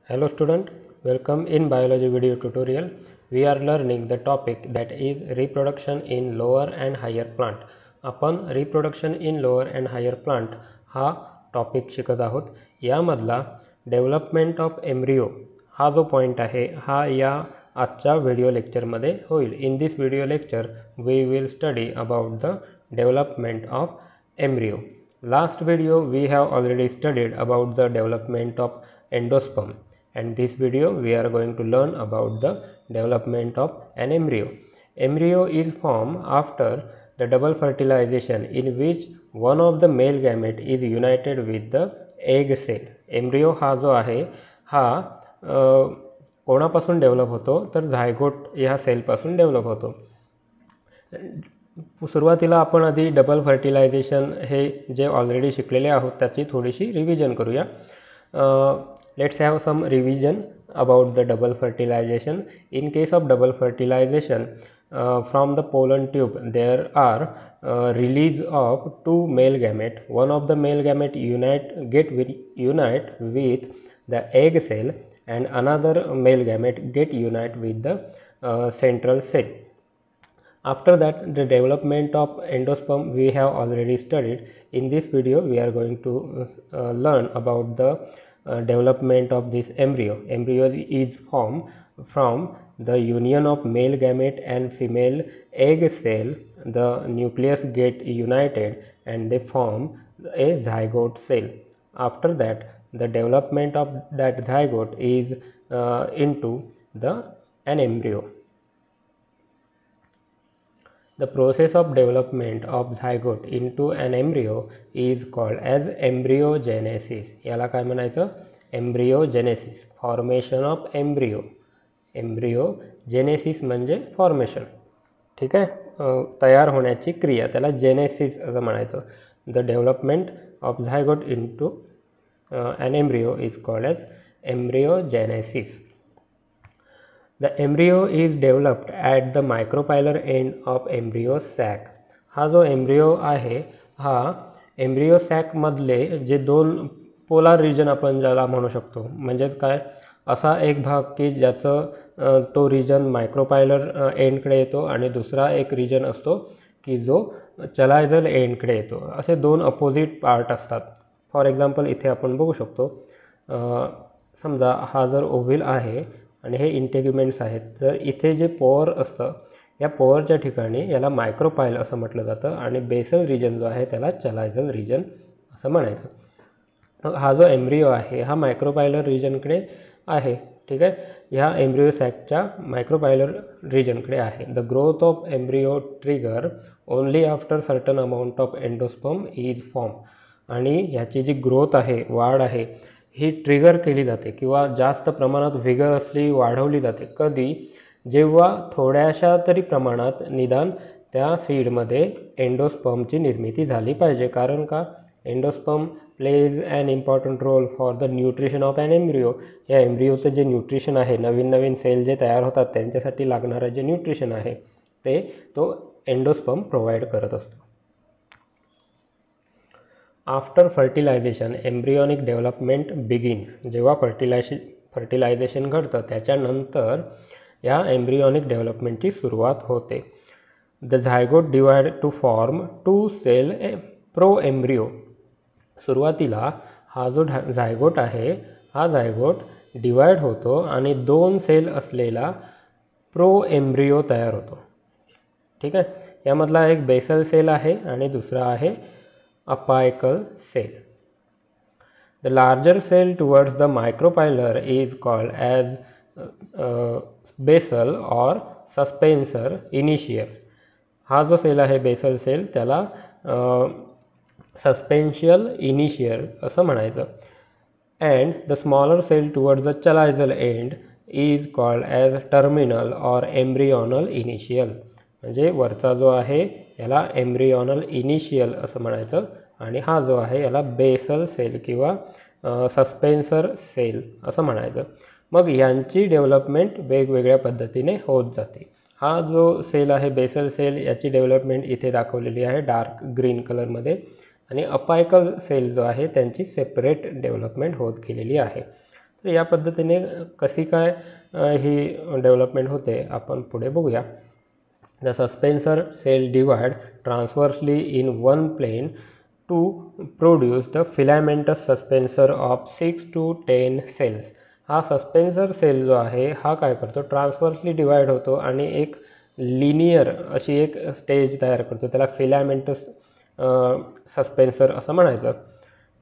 Hello student, welcome in biology video tutorial. We are learning the topic that is reproduction in lower and higher plant. आपण reproduction in lower and higher plant हा topic शिकत आहोत. यामधला development of embryo हा जो point आहे हा या आजच्या व्हिडिओ लेक्चरमध्ये होईल. In this video lecture we will study about the development of embryo. Last video we have already studied about the development of endosperm, and this video we are going to learn about the development of an embryo. Embryo is formed after the double fertilization in which one of the male gamete is united with the egg cell. Embryo हा जो आहे हा कोणापासून develop होतो तर zygote या सेलपासून develop होतो. सुरुवातीला आपण आधी डबल फर्टिलायझेशन हे जे ऑलरेडी शिकलेले आहोत त्याची थोडीशी रिव्हिजन करूया. Let's have some revision about the double fertilisation. In case of double fertilisation from the pollen tube there are release of two male gamete. One of the male gamete unite with the egg cell and another male gamete get unite with the central cell. After that, the development of endosperm we have already studied. In this video we are going to learn about the development of this embryo. Embryo is formed from the union of male gamete and female egg cell. The nucleus get united and they form a zygote cell. After that, the development of that zygote is into an embryo. The process of development of zygote into an embryo is called as embryogenesis. याला काय म्हणायचं? Embryogenesis. Formation of embryo. Embryogenesis म्हणजे formation. ठीक आहे, तयार होण्याची क्रिया, त्याला जेनेसिस असं म्हणायचं. The development of zygote into an embryo is called as embryogenesis. The embryo is developed at the micropylar end of embryo sac. हा जो एम्ब्रियो आहे हा एम्ब्रियो सॅक मधले जे दोन पोलार रिजन आपण ज्याला म्हणू शकतो, म्हणजेच काय, असा एक भाग की ज्याचं तो रिजन मायक्रोपायलर एंडकडे येतो आणि दुसरा एक रिजन असतो की जो चलायझल एंडकडे येतो. असे दोन अपोजिट पार्ट असतात. फॉर एक्झाम्पल इथे आपण बघू शकतो, समजा हा जर ओव्हिल आहे आणि हे इंटेग्युमेंट्स आहेत, तर इथे जे पोअर असतं या पोअरच्या ठिकाणी याला मायक्रोपायल असं म्हटलं जातं आणि बेसल रिजन जो आहे त्याला चलायझल रिजन असं म्हणायचं. मग हा जो एम्ब्रियो आहे हा मायक्रोपायलर रिजनकडे आहे. ठीक आहे, ह्या एम्ब्रियो सॅकच्या मायक्रोपायलर रिजनकडे आहे. The growth of embryo trigger only after certain amount of endosperm is form. आणि ह्याची जी ग्रोथ आहे, वाढ आहे, ही ट्रिगर केली जाते किंवा जास्त प्रमाणात व्हिगरसली वाढवली जाते. कधी? जेव्हा थोड्याशा तरी प्रमाणात निदान त्या सीडमध्ये एंडोस्पर्मची निर्मिती झाली पाहिजे. कारण का? Endosperm plays an important role for the nutrition of an embryo. या एम्ब्रियोचं जे न्यूट्रिशन आहे, नवीन नवीन सेल जे तयार होतात त्यांच्यासाठी लागणारं जे न्यूट्रिशन आहे ते तो एंडोस्पर्म प्रोव्हाइड करत असतो. After fertilisation embryonic development begin. जेव्हा फर्टिलायझेशन घडतं त्याच्यानंतर या एम्ब्रियॉनिक डेव्हलपमेंटची सुरुवात होते. The zygote divide to form two cell pro embryo. सुरुवातीला हा जो झायगोट आहे हा झायगोट डिवाइड होतो आणि दोन सेल असलेला प्रो एम्ब्रियो तयार होतो. ठीक आहे, यामधला एक बेसल सेल आहे आणि दुसरा आहे apical cell. The larger cell towards the micropylar is called as basal or suspensor initial. हा जो सेल आहे बेसल सेल त्याला सस्पेन्शियल इनिशियल असं म्हणायचं. And the smaller cell towards the chalazal end is called as terminal or embryonal initial. म्हणजे वरचा जो आहे याला एम्ब्रियॉनल इनिशियल असं म्हणायचं आणि हा जो आहे याला बेसल सेल किंवा सस्पेन्सर सेल असं म्हणायचं. मग यांची डेव्हलपमेंट वेगवेगळ्या पद्धतीने होत जाते. हा जो सेल आहे बेसल सेल याची डेव्हलपमेंट इथे दाखवलेली आहे डार्क ग्रीन कलरमध्ये, आणि अपायकल सेल जो आहे त्यांची सेपरेट डेव्हलपमेंट होत गेलेली आहे. तर या पद्धतीने कशी काय ही डेव्हलपमेंट होते आपण पुढे बघूया. The suspensor cell divide transversely in one plane to produce the filamentous suspensor of 6 to 10 cells. हा सस्पेन्सर सेल जो आहे हा काय करतो, ट्रान्सवर्सली डिवाइड होतो आणि एक लिनियर अशी एक स्टेज तयार करतो, त्याला फिलामेंटस सस्पेन्सर असं म्हणायचं.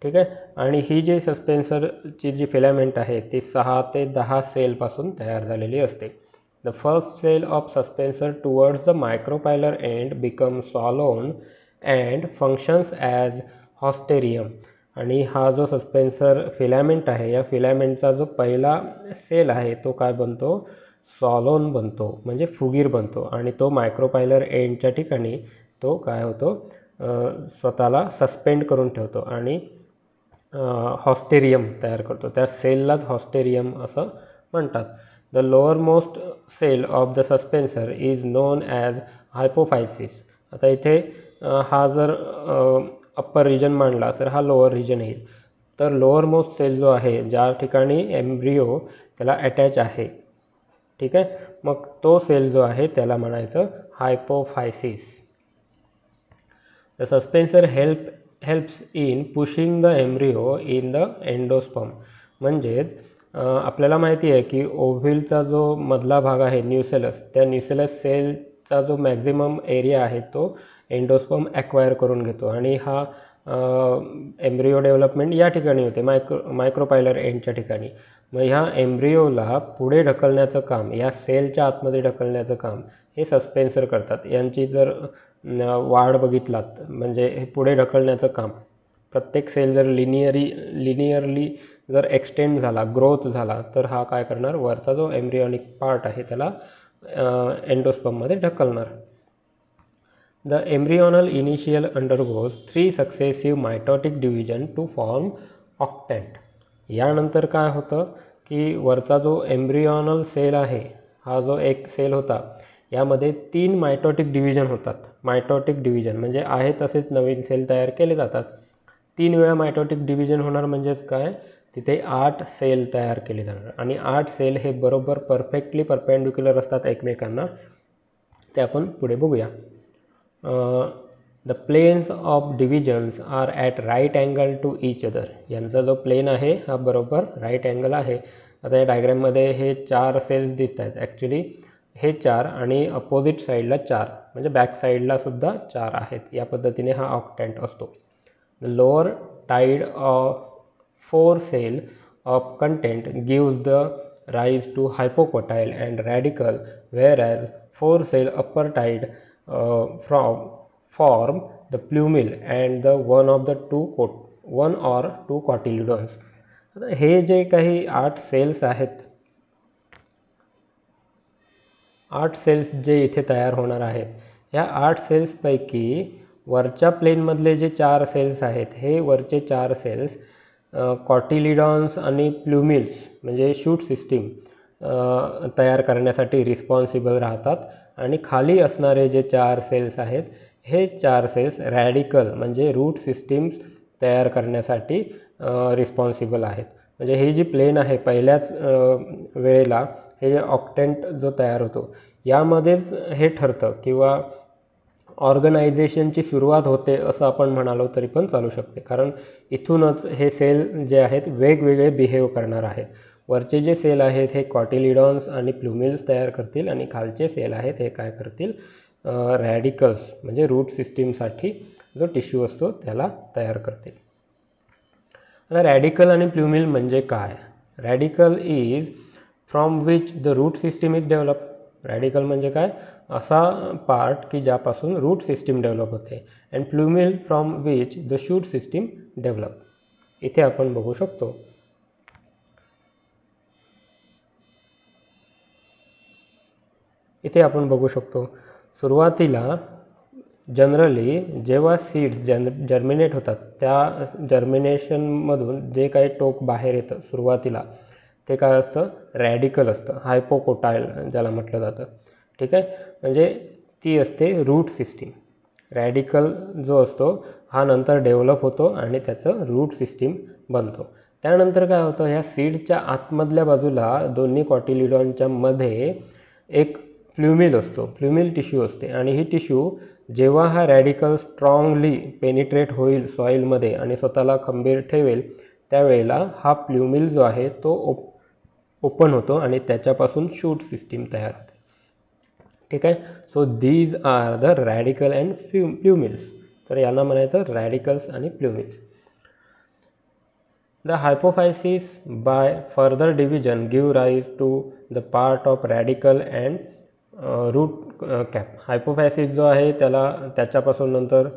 ठीक आहे. आणि ही जी सस्पेन्सरची जी फिलामेंट आहे ती 6 ते 10 सेलपासून तयार झालेली असते. The first cell of suspensor towards the micropylar end becomes swollen and functions as hosterium. आणि हा जो सस्पेन्सर फिलामेंट आहे या फिलामेंटचा जो पहिला सेल आहे तो काय बनतो, सॉलोन बनतो म्हणजे फुगीर बनतो आणि तो मायक्रोपायलर एंडच्या ठिकाणी तो काय होतो, स्वतःला सस्पेंड करून ठेवतो आणि हॉस्टेरियम तयार करतो. त्या सेललाच हॉस्टेरियम असं म्हणतात. The lowermost cell of the suspensor is known as hypophysis. आता इथे हा जर अप्पर रिजन मांडला तर हा लोअर रिजन येईल. तर लोअर मोस्ट सेल जो आहे ज्या ठिकाणी एम्ब्रिओ त्याला अटॅच आहे, ठीक आहे, मग तो सेल जो आहे त्याला म्हणायचं hypophysis. The suspensor helps in pushing the embryo in the endosperm. म्हणजेच आपल्याला माहिती आहे की ओव्हिलचा जो मधला भाग आहे न्यूसेलस, त्या न्यूसेलस सेलचा जो मॅक्झिमम एरिया आहे तो एंडोस्पर्म ॲक्वायर करून घेतो आणि हा एम्ब्रिओ डेव्हलपमेंट या ठिकाणी होते मायक्रोपायलर एंडच्या ठिकाणी. मग ह्या एम्ब्रिओला पुढे ढकलण्याचं काम, या सेलच्या आतमध्ये ढकलण्याचं काम हे सस्पेन्सर करतात. यांची जर वाढ बघितलात म्हणजे हे पुढे ढकलण्याचं काम, प्रत्येक सेल जर लिनियरली जर एक्सटेंड झाला, ग्रोथ झाला, तर हा काय करणार, वरचा जो एम्ब्रियॉनिक पार्ट आहे त्याला एंडोस्पर्ममध्ये ढकलणार. The embryonal initial undergoes 3 successive mitotic division to form octant. यानंतर काय होतं की वरचा जो एम्ब्रियोनल सेल आहे, हा जो एक सेल होता, यामध्ये 3 मायटोटिक डिव्हिजन होतात. मायटोटिक डिव्हिजन म्हणजे आहे तसेच नवीन सेल तयार केले जातात. 3 वेळा मायटोटिक डिव्हिजन होणार म्हणजेच काय, तिथे 8 सेल तयार केले जाणार आणि 8 सेल हे बरोबर परफेक्टली परपेंडिक्युलर असतात एकमेकांना. ते आपण पुढे बघूया. The planes of divisions are at right angle to each other. यांचा जो प्लेन आहे हा बरोबर राईट अँगल आहे. आता या डायग्रॅममध्ये हे 4 सेल्स दिसत आहेत. ॲक्च्युली हे 4 आणि अपोजिट साईडला 4 म्हणजे बॅक साईडला सुद्धा 4 आहेत. या पद्धतीने हा ऑक्टॅट असतो. The lower tier of 4 cell of content gives the rise to hypocotyl and radical, whereas 4 cell upper tide form the plumule and the one or two cotyledons. हे जे काही 8 सेल्स आहेत, 8 सेल्स जे इथे तयार होणार आहेत, या 8 सेल्सपैकी वरच्या प्लेनमधले जे 4 सेल्स आहेत, हे वरचे 4 सेल्स कॉटिलिडॉन्स आणि प्लुमिल्स म्हणजे शूट सिस्टीम तयार करण्यासाठी रिस्पॉन्सिबल राहतात आणि खाली असणारे जे 4 सेल्स आहेत हे 4 सेल्स रॅडिकल म्हणजे रूट सिस्टीम्स तयार करण्यासाठी रिस्पॉन्सिबल आहेत. म्हणजे ही जी प्लेन आहे पहिल्याच वेळेला हे जे ऑक्टॅट जो तयार होतो यामध्येच हे ठरतं किंवा ऑर्गनायझेशनची सुरुवात होते असं आपण म्हणालो तरी पण चालू शकते, कारण इथूनच हे सेल जे आहेत वेगवेगळे बिहेव करणार आहेत. वरचे जे सेल आहेत हे कॉटिलिडॉन्स आणि प्लुमिल्स तयार करतील आणि खालचे सेल आहेत हे काय करतील, रॅडिकल्स म्हणजे रूट सिस्टीमसाठी जो टिश्यू असतो त्याला तयार करतील. आता रॅडिकल आणि प्लुमिल म्हणजे काय? Radicle is from which the root system is develop. Radicle म्हणजे काय, असा पार्ट की ज्यापासून रूट सिस्टीम डेव्हलप होते. And plumule from which the shoot system develop. इथे आपण बघू शकतो. सुरुवातीला जनरली जेव्हा सीड्स जर्मिनेट होतात त्या जर्मिनेशनमधून जे काही टोक बाहेर येतं सुरुवातीला ते काय असतं, रॅडिकल असतं, हायपोकोटाईल ज्याला म्हटलं जातं. ठीक आहे, म्हणजे ती असते रूट सिस्टीम. रॅडिकल जो असतो हा नंतर डेव्हलप होतो आणि त्याचं रूट सिस्टीम बनतो. त्यानंतर काय होतं, ह्या सीडच्या आतमधल्या बाजूला दोन्ही कॉटिलिडॉनच्या मध्ये एक फ्ल्युमिल असतो, फ्ल्युमिल टिश्यू असते. आणि ही टिश्यू जेव्हा हा रॅडिकल स्ट्रॉंगली पेनिट्रेट होईल सॉईलमध्ये आणि स्वतःला खंबीर ठेवेल, त्यावेळेला हा फ्ल्युमिल जो आहे तो ओपन होतो आणि त्याच्यापासून शूट सिस्टीम तयार होते. ठीक आहे. So these are the radicle and plumules. तर यांना म्हणायचं रॅडिकल्स आणि फ्ल्युमिल्स. The hypophysis by further division give rise to the part of radical and root cap. हायपोफायसिस जो आहे त्याच्यापासून नंतर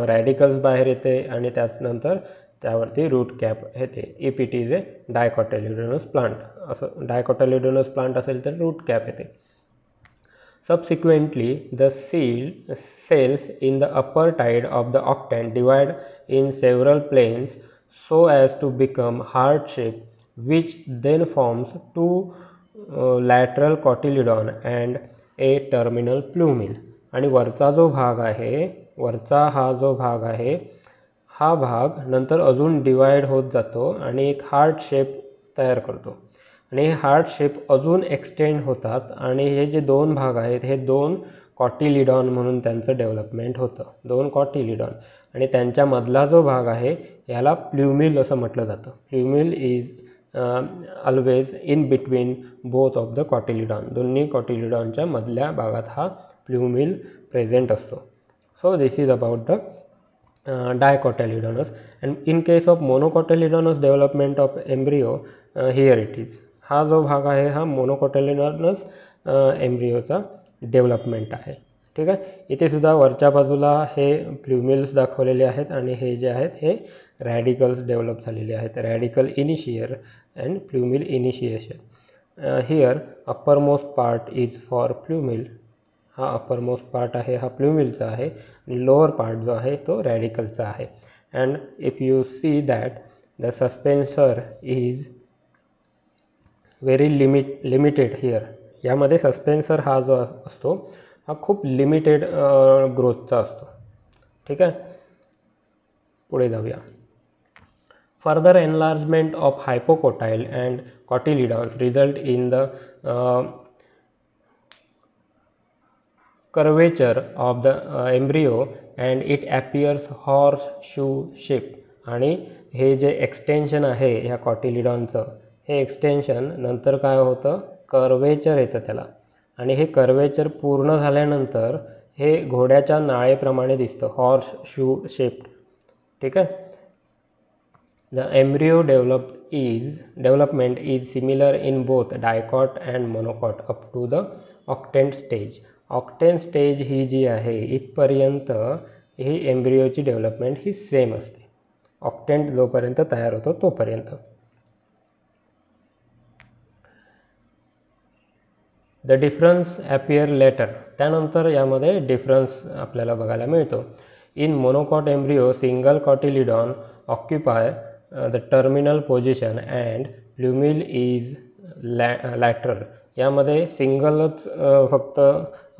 रॅडिकल्स बाहेर येते आणि त्यानंतर त्यावरती रूट कॅप येते. If it is a dicotyledonous plant, असं डायकॉटिलिडोनस प्लांट असेल तर रूट कॅप येते. Subsequently, the cells in the upper tide of the octant divide in several planes so as to become heart shape, which then forms two lateral cotyledon and a terminal plumule. आणि वरचा जो भाग आहे, वरचा हा जो भाग आहे, हा भाग नंतर अजून डिवाइड होत जातो आणि एक हार्ट शेप तयार करतो. आणि हे हार्ट शेप अजून एक्सटेंड होतात आणि हे जे दोन भाग आहेत हे दोन कॉटिलिडॉन म्हणून त्यांचं डेव्हलपमेंट होतं, दोन कॉटिलिडॉन. आणि त्यांच्यामधला जो भाग आहे याला प्ल्युमिल असं म्हटलं जातं. Plumule is always in between both of the cotyledon. दोन्ही कॉटिलिडॉनच्या मधल्या भागात हा प्ल्युमिल प्रेझेंट असतो. So this is about the dicotyledonous. and in case of monocotyledonous development of embryo, here it is. हा जो भाग आहे हा मोनोकोटिलिडॉनस एम्ब्रियोचा डेव्हलपमेंट आहे. ठीक आहे. इथे सुद्धा वरच्या बाजूला हे प्ल्युमिल्स दाखवलेले आहेत आणि हे जे आहेत हे रॅडिकल्स डेव्हलप झालेले आहेत, radicle initial and plumule initiation. Here upper most part is for plumule. हा अप्पर मोस्ट पार्ट आहे हा प्ल्युमिलचा आहे आणि लोअर पार्ट जो आहे तो रॅडिकलचा आहे. And if you see that the suspensor is very limited here. यामध्ये सस्पेन्सर हा जो असतो हा खूप लिमिटेड ग्रोथचा असतो. ठीक आहे. पुढे जाऊया. Further enlargement of hypocotyl and cotyledons result in the curvature of the embryo and it appears horseshoe shape. आणि हे जे एक्सटेन्शन आहे ह्या कॉटिलिडॉनचं, हे एक्सटेन्शन नंतर काय होतं, कर्वेचर येतं त्याला. आणि हे कर्वेचर पूर्ण झाल्यानंतर हे घोड्याच्या नाळेप्रमाणे दिसतं, हॉर्सशू शेप्ड. ठीक आहे. The embryo development is similar in both dicot and monocot up to the octant stage. Octant stage ही जी आहे इथपर्यंत ही एम्ब्रियोची डेव्हलपमेंट ही सेम असते, ऑक्टेंट जोपर्यंत तयार होतो तोपर्यंत. The difference appear later. त्यानंतर यामध्ये डिफरन्स आपल्याला बघायला मिळतो. In monocot embryo single cotyledon occupy the terminal position and plumule is lateral. यामध्ये सिंगलच फक्त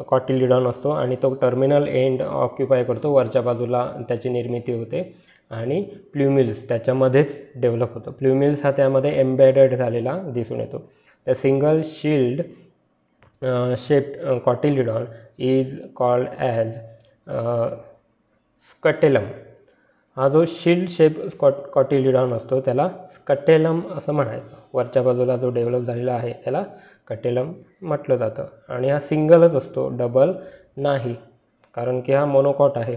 कॉटिलिडॉन असतो आणि तो टर्मिनल एंड ऑक्युपाय करतो, वरच्या बाजूला त्याची निर्मिती होते आणि प्ल्युमिल्स त्याच्यामध्येच डेव्हलप होतो. प्ल्युमिल्स हा त्यामध्ये एम्बेडेड झालेला दिसून येतो. The single shield shaped cotyledon is called as scutellum. हा जो शिल्ड शेप कॉटिलिडॉन असतो त्याला स्कटेलम असं म्हणायचं. वरच्या बाजूला जो डेव्हलप झालेला आहे त्याला स्कटेलम म्हटलं जातं. आणि हा सिंगलच असतो, डबल नाही, कारण की हा मोनोकॉट आहे.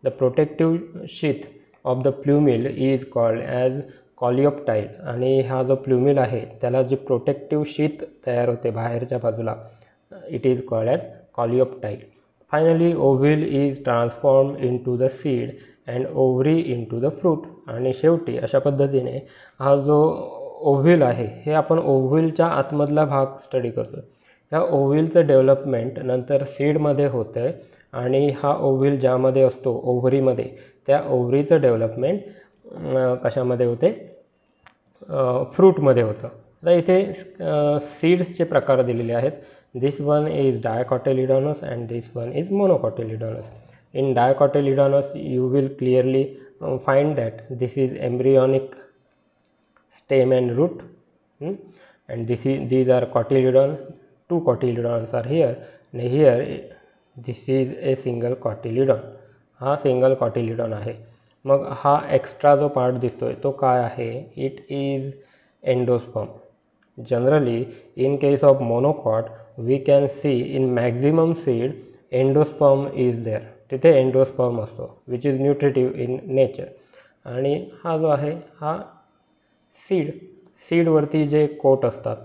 The protective sheath of the plumule is called as coleoptile. आणि हा जो प्ल्युमिल आहे त्याला जी प्रोटेक्टिव्ह शीथ तयार होते बाहेरच्या बाजूला, it is called as coleoptile. Finally ovule is transform into the seed and ovary into the fruit. आणि शेवटी अशा पद्धतीने हा जो ओव्हिल आहे हे आपण ओव्हिलच्या आतमधला भाग स्टडी करतो. ह्या ओव्हिलचं डेव्हलपमेंट नंतर सीडमध्ये होतं आणि हा ओव्हिल ज्यामध्ये असतो ओव्हरीमध्ये, त्या ओव्हरीचं डेव्हलपमेंट कशामध्ये होते, फ्रूटमध्ये होतं. आता इथे सीड्सचे प्रकार दिलेले आहेत. This one is dicotyledonous and this one is monocotyledonous. In dicotyledonous you will clearly find that this is embryonic stem and root. And these are cotyledon. Two cotyledons are here, and here this is a single cotyledon. हा single cotyledon आहे. मग हा extra जो part दिसतोय तो काय आहे? It is endosperm. Generally in case of monocot we can see in maximum seed endosperm is there. तिथे एंडोस्पर्म असतो which is nutritive in nature. आणि हा जो आहे हा सीडवरती जे कोट असतात,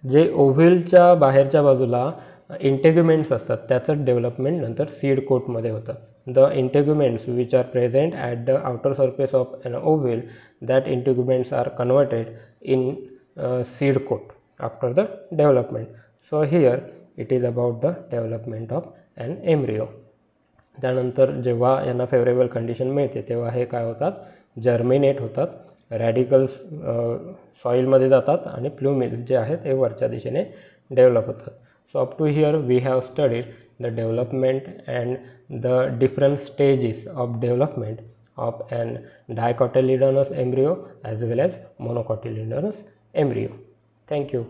जे ओव्हिलच्या बाहेरच्या बाजूला इंटेग्युमेंट्स असतात त्याचं डेव्हलपमेंट नंतर सीड कोटमध्ये होतं. The integuments which are present at the outer surface of an ovule, that integuments are converted in seed coat after the development. So here it is about the development of an embryo. त्यानंतर जेव्हा यांना favourable condition मिळते तेव्हा हे काय होतात? Germinate होतात, radicals सॉईलमध्ये जातात आणि प्लुमिल्स जे आहेत ते वरच्या दिशेने डेव्हलप होतात. So up to here we have studied the development and the different stages of development of an dicotyledonous embryo as well as monocotyledonous embryo. Thank you.